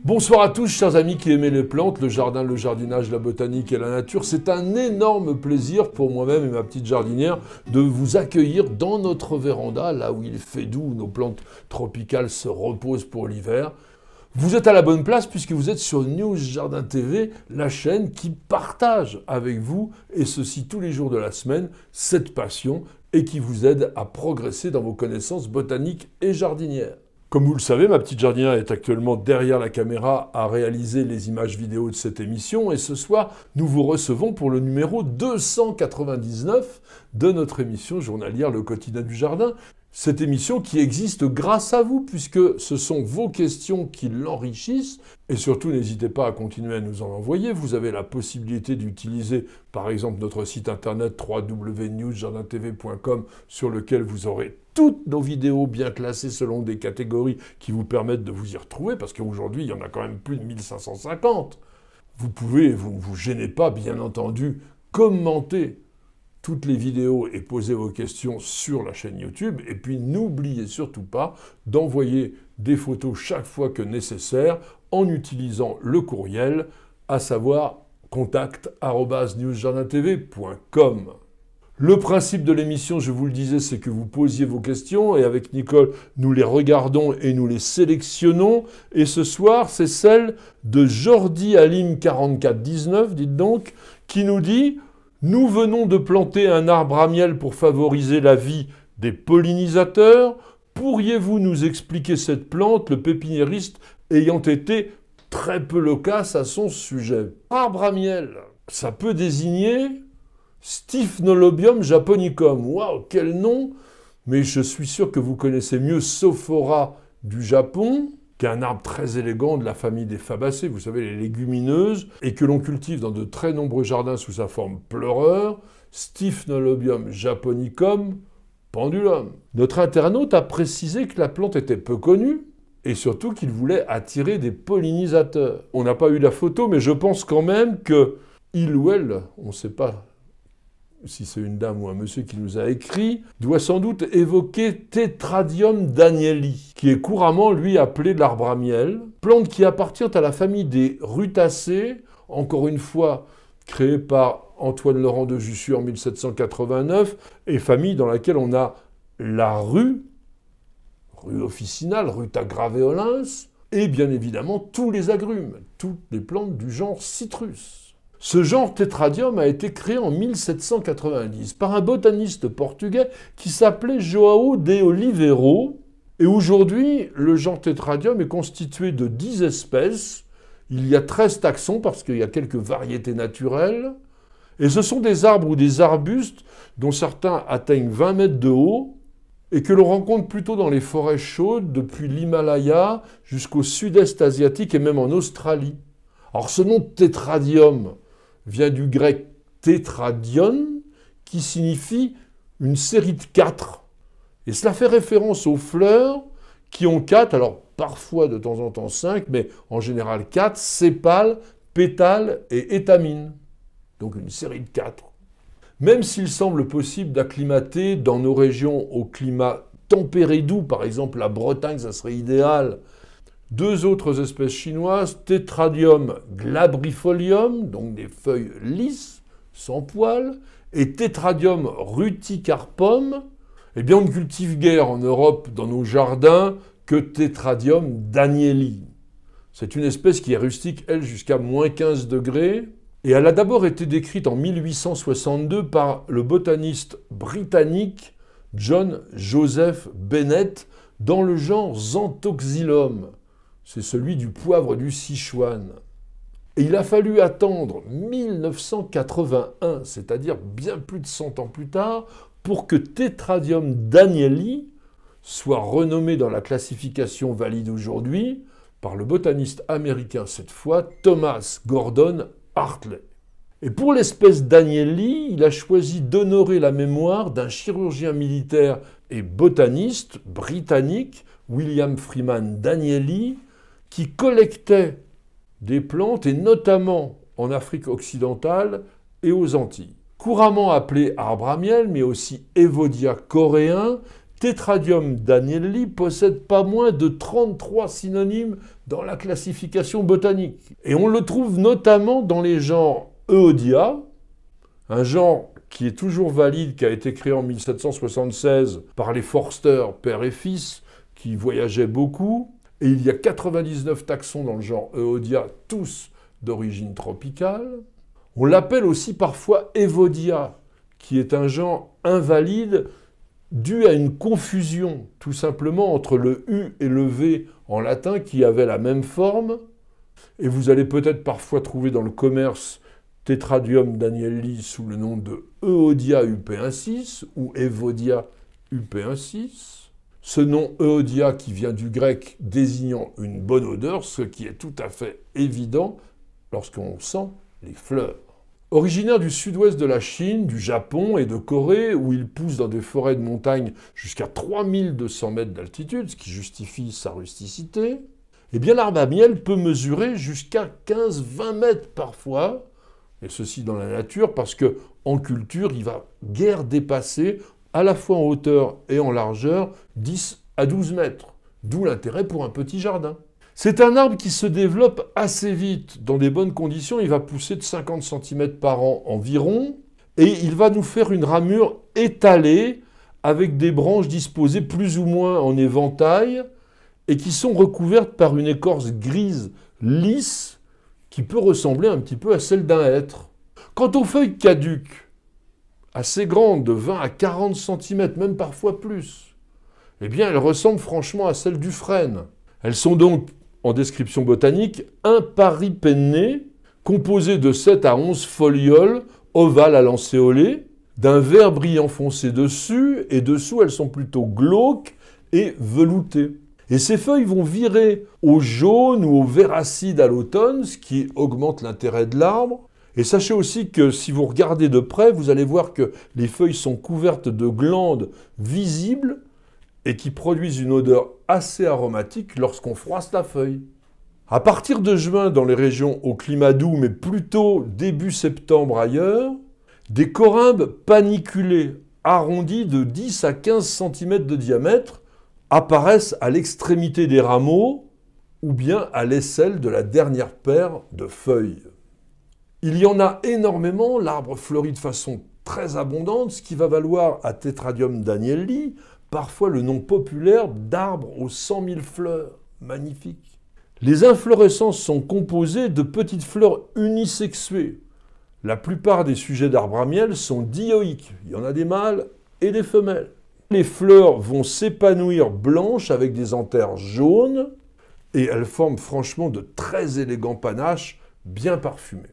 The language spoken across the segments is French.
Bonsoir à tous, chers amis qui aimez les plantes, le jardin, le jardinage, la botanique et la nature. C'est un énorme plaisir pour moi-même et ma petite jardinière de vous accueillir dans notre véranda, là où il fait doux, où nos plantes tropicales se reposent pour l'hiver. Vous êtes à la bonne place puisque vous êtes sur News Jardin TV, la chaîne qui partage avec vous, et ceci tous les jours de la semaine, cette passion et qui vous aide à progresser dans vos connaissances botaniques et jardinières. Comme vous le savez, ma petite jardinière est actuellement derrière la caméra à réaliser les images vidéo de cette émission. Et ce soir, nous vous recevons pour le numéro 299 de notre émission journalière Le Quotidien du Jardin. Cette émission qui existe grâce à vous, puisque ce sont vos questions qui l'enrichissent. Et surtout, n'hésitez pas à continuer à nous en envoyer. Vous avez la possibilité d'utiliser, par exemple, notre site internet www.newsjardintv.com sur lequel vous aurez toutes nos vidéos bien classées selon des catégories qui vous permettent de vous y retrouver, parce qu'aujourd'hui, il y en a quand même plus de 1550. Vous pouvez, vous ne vous gênez pas, bien entendu, commenter toutes les vidéos et poser vos questions sur la chaîne YouTube. Et puis, n'oubliez surtout pas d'envoyer des photos chaque fois que nécessaire en utilisant le courriel, à savoir contact@newsjardintv.com. Le principe de l'émission, je vous le disais, c'est que vous posiez vos questions et avec Nicole, nous les regardons et nous les sélectionnons. Et ce soir, c'est celle de Jordi Alim 4419, dites donc, qui nous dit « Nous venons de planter un arbre à miel pour favoriser la vie des pollinisateurs. Pourriez-vous nous expliquer cette plante, le pépiniériste ayant été très peu loquace à son sujet ?» Arbre à miel, ça peut désigner Stiphonolobium japonicum. Waouh, quel nom! Mais je suis sûr que vous connaissez mieux Sophora du Japon, qui est un arbre très élégant de la famille des fabacées, vous savez, les légumineuses, et que l'on cultive dans de très nombreux jardins sous sa forme pleureur, Stiphonolobium japonicum pendulum. Notre internaute a précisé que la plante était peu connue, et surtout qu'il voulait attirer des pollinisateurs. On n'a pas eu la photo, mais je pense quand même que il ou elle, on ne sait pas si c'est une dame ou un monsieur qui nous a écrit, doit sans doute évoquer Tetradium danieli, qui est couramment, lui, appelé l'arbre à miel, plante qui appartient à la famille des rutacées, encore une fois créée par Antoine Laurent de Jussieu en 1789, et famille dans laquelle on a la rue officinale, Ruta graveolens, et bien évidemment tous les agrumes, toutes les plantes du genre Citrus. Ce genre Tetradium a été créé en 1790 par un botaniste portugais qui s'appelait João de Oliveira. Et aujourd'hui, le genre Tetradium est constitué de 10 espèces. Il y a 13 taxons parce qu'il y a quelques variétés naturelles. Et ce sont des arbres ou des arbustes dont certains atteignent 20 mètres de haut et que l'on rencontre plutôt dans les forêts chaudes depuis l'Himalaya jusqu'au sud-est asiatique et même en Australie. Alors ce nom Tetradium vient du grec tétradion, qui signifie une série de 4. Et cela fait référence aux fleurs qui ont 4, alors parfois de temps en temps 5, mais en général 4, sépales, pétales et étamines. Donc une série de 4. Même s'il semble possible d'acclimater dans nos régions au climat tempéré doux, par exemple la Bretagne, ça serait idéal. Deux autres espèces chinoises, Tetradium glabrifolium, donc des feuilles lisses, sans poils, et Tetradium ruticarpum, eh bien on ne cultive guère en Europe, dans nos jardins, que Tetradium danieli. C'est une espèce qui est rustique, elle, jusqu'à moins 15 degrés, et elle a d'abord été décrite en 1862 par le botaniste britannique John Joseph Bennett dans le genre Xanthoxylum. C'est celui du poivre du Sichuan. Et il a fallu attendre 1981, c'est-à-dire bien plus de 100 ans plus tard, pour que Tetradium danieli soit renommé dans la classification valide aujourd'hui par le botaniste américain, cette fois, Thomas Gordon Hartley. Et pour l'espèce danieli, il a choisi d'honorer la mémoire d'un chirurgien militaire et botaniste britannique, William Freeman Danieli, qui collectait des plantes, et notamment en Afrique occidentale et aux Antilles. Couramment appelé arbre à miel, mais aussi Evodia coréen, Tetradium danieli possède pas moins de 33 synonymes dans la classification botanique. Et on le trouve notamment dans les genres Euodia, un genre qui est toujours valide, qui a été créé en 1776 par les Forster, père et fils, qui voyageaient beaucoup. Et il y a 99 taxons dans le genre Euodia, tous d'origine tropicale. On l'appelle aussi parfois Evodia, qui est un genre invalide dû à une confusion, tout simplement, entre le U et le V en latin, qui avaient la même forme. Et vous allez peut-être parfois trouver dans le commerce Tetradium danieli sous le nom de Euodia up1,6 ou Evodia up1,6. Ce nom Euodia qui vient du grec désignant une bonne odeur, ce qui est tout à fait évident lorsqu'on sent les fleurs. Originaire du sud-ouest de la Chine, du Japon et de Corée, où il pousse dans des forêts de montagne jusqu'à 3200 mètres d'altitude, ce qui justifie sa rusticité, eh bien l'arbre à miel peut mesurer jusqu'à 15-20 mètres parfois, et ceci dans la nature, parce qu'en culture, il va guère dépasser, à la fois en hauteur et en largeur, 10 à 12 mètres, d'où l'intérêt pour un petit jardin. C'est un arbre qui se développe assez vite. Dans des bonnes conditions, il va pousser de 50 cm par an environ, et il va nous faire une ramure étalée, avec des branches disposées plus ou moins en éventail, et qui sont recouvertes par une écorce grise lisse, qui peut ressembler un petit peu à celle d'un hêtre. Quant aux feuilles caduques, assez grandes, de 20 à 40 cm, même parfois plus, eh bien elles ressemblent franchement à celles du frêne. Elles sont donc, en description botanique, imparipennées, composées de 7 à 11 folioles ovales à lancéolées, d'un vert brillant foncé dessus, et dessous elles sont plutôt glauques et veloutées. Et ces feuilles vont virer au jaune ou au vert acide à l'automne, ce qui augmente l'intérêt de l'arbre. Et sachez aussi que si vous regardez de près, vous allez voir que les feuilles sont couvertes de glandes visibles et qui produisent une odeur assez aromatique lorsqu'on froisse la feuille. À partir de juin, dans les régions au climat doux, mais plutôt début septembre ailleurs, des corymbes paniculés, arrondis de 10 à 15 cm de diamètre, apparaissent à l'extrémité des rameaux ou bien à l'aisselle de la dernière paire de feuilles. Il y en a énormément, l'arbre fleurit de façon très abondante, ce qui va valoir à Tetradium danieli parfois le nom populaire d'arbre aux 100 000 fleurs. Magnifique. Les inflorescences sont composées de petites fleurs unisexuées. La plupart des sujets d'arbres à miel sont dioïques. Il y en a des mâles et des femelles. Les fleurs vont s'épanouir blanches avec des anthères jaunes et elles forment franchement de très élégants panaches bien parfumés.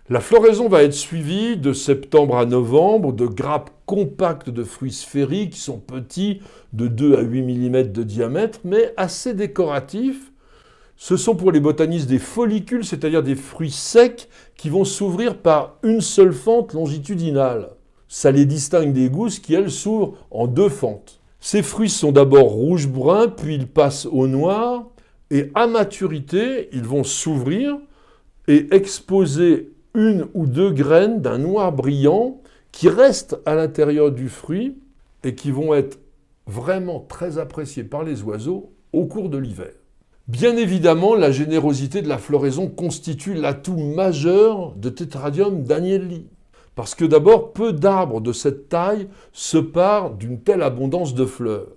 La floraison va être suivie de septembre à novembre de grappes compactes de fruits sphériques qui sont petits, de 2 à 8 mm de diamètre, mais assez décoratifs. Ce sont pour les botanistes des follicules, c'est-à-dire des fruits secs qui vont s'ouvrir par une seule fente longitudinale. Ça les distingue des gousses qui, elles, s'ouvrent en 2 fentes. Ces fruits sont d'abord rouge-brun, puis ils passent au noir, et à maturité, ils vont s'ouvrir et exposer 1 ou 2 graines d'un noir brillant qui restent à l'intérieur du fruit et qui vont être vraiment très appréciés par les oiseaux au cours de l'hiver. Bien évidemment, la générosité de la floraison constitue l'atout majeur de Tetradium danieli. Parce que d'abord, peu d'arbres de cette taille se parent d'une telle abondance de fleurs.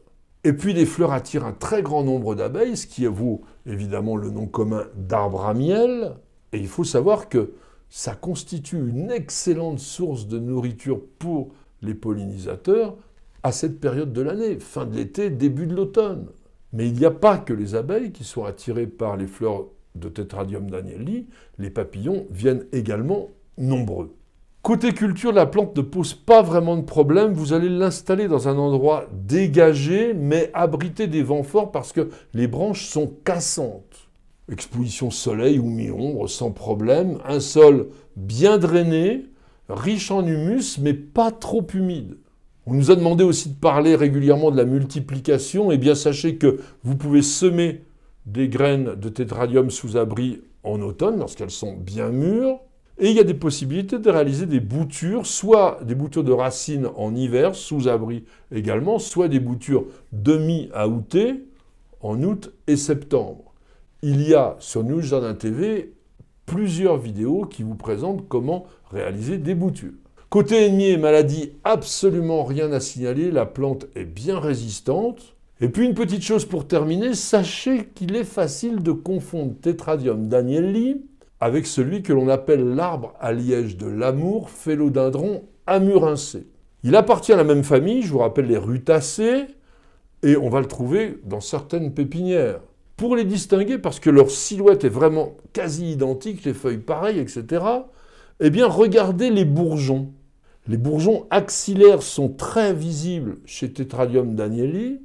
Et puis les fleurs attirent un très grand nombre d'abeilles, ce qui vaut évidemment le nom commun d'arbre à miel. Et il faut savoir que ça constitue une excellente source de nourriture pour les pollinisateurs à cette période de l'année, fin de l'été, début de l'automne. Mais il n'y a pas que les abeilles qui sont attirées par les fleurs de Tetradium danieli, les papillons viennent également nombreux. Côté culture, la plante ne pose pas vraiment de problème, vous allez l'installer dans un endroit dégagé, mais abrité des vents forts parce que les branches sont cassantes. Exposition soleil ou mi-ombre sans problème, un sol bien drainé, riche en humus, mais pas trop humide. On nous a demandé aussi de parler régulièrement de la multiplication. Eh bien, sachez que vous pouvez semer des graines de tétradium sous abri en automne, lorsqu'elles sont bien mûres. Et il y a des possibilités de réaliser des boutures, soit des boutures de racines en hiver, sous abri également, soit des boutures demi-aoûtées en août et septembre. Il y a sur New Jardin TV plusieurs vidéos qui vous présentent comment réaliser des boutures. Côté ennemi et maladie, absolument rien à signaler, la plante est bien résistante. Et puis une petite chose pour terminer, sachez qu'il est facile de confondre Tetradium danieli avec celui que l'on appelle l'arbre à liège de l'amour, Phélodendron amurense. Il appartient à la même famille, je vous rappelle les rutacées, et on va le trouver dans certaines pépinières. Pour les distinguer, parce que leur silhouette est vraiment quasi identique, les feuilles pareilles, etc., eh bien regardez les bourgeons. Les bourgeons axillaires sont très visibles chez Tetradium danieli,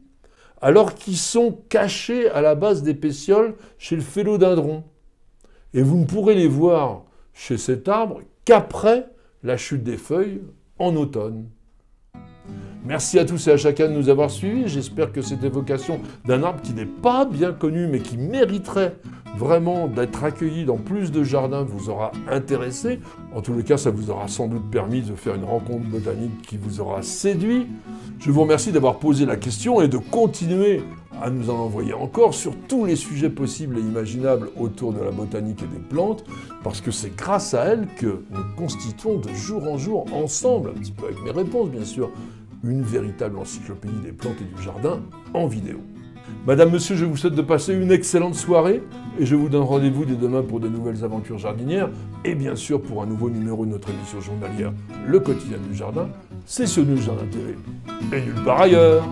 alors qu'ils sont cachés à la base des pétioles chez le phélodendron. Et vous ne pourrez les voir chez cet arbre qu'après la chute des feuilles en automne. Merci à tous et à chacun de nous avoir suivis. J'espère que cette évocation d'un arbre qui n'est pas bien connu, mais qui mériterait vraiment d'être accueilli dans plus de jardins vous aura intéressé. En tous les cas, ça vous aura sans doute permis de faire une rencontre botanique qui vous aura séduit. Je vous remercie d'avoir posé la question et de continuer à nous en envoyer encore sur tous les sujets possibles et imaginables autour de la botanique et des plantes, parce que c'est grâce à elle que nous constituons de jour en jour, ensemble, un petit peu avec mes réponses bien sûr, une véritable encyclopédie des plantes et du jardin en vidéo. Madame, monsieur, je vous souhaite de passer une excellente soirée et je vous donne rendez-vous dès demain pour de nouvelles aventures jardinières et bien sûr pour un nouveau numéro de notre émission journalière Le Quotidien du Jardin, c'est sur New Jardin TV et nulle part ailleurs.